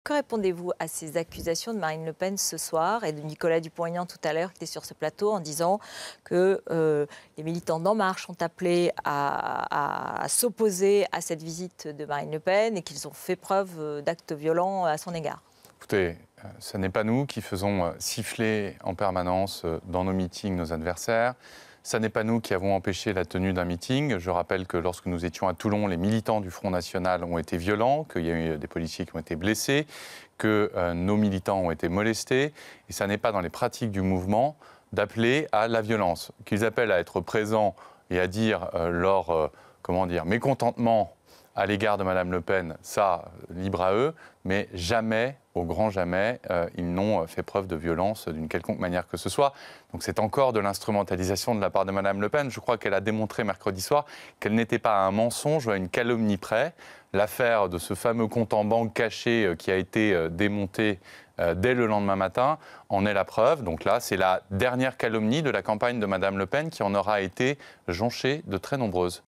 Que répondez-vous à ces accusations de Marine Le Pen ce soir et de Nicolas Dupont-Aignan tout à l'heure qui était sur ce plateau en disant que les militants d'En Marche ont appelé à s'opposer à cette visite de Marine Le Pen et qu'ils ont fait preuve d'actes violents à son égard? Écoutez, ce n'est pas nous qui faisons siffler en permanence dans nos meetings nos adversaires. Ce n'est pas nous qui avons empêché la tenue d'un meeting. Je rappelle que lorsque nous étions à Toulon, les militants du Front National ont été violents, qu'il y a eu des policiers qui ont été blessés, que nos militants ont été molestés. Et ce n'est pas dans les pratiques du mouvement d'appeler à la violence. Qu'ils appellent à être présents et à dire leur mécontentement à l'égard de Mme Le Pen, ça, libre à eux, mais jamais, au grand jamais, ils n'ont fait preuve de violence d'une quelconque manière que ce soit. Donc c'est encore de l'instrumentalisation de la part de Mme Le Pen. Je crois qu'elle a démontré mercredi soir qu'elle n'était pas à un mensonge ou à une calomnie près. L'affaire de ce fameux compte en banque caché qui a été démonté dès le lendemain matin en est la preuve. Donc là, c'est la dernière calomnie de la campagne de Mme Le Pen qui en aura été jonchée de très nombreuses.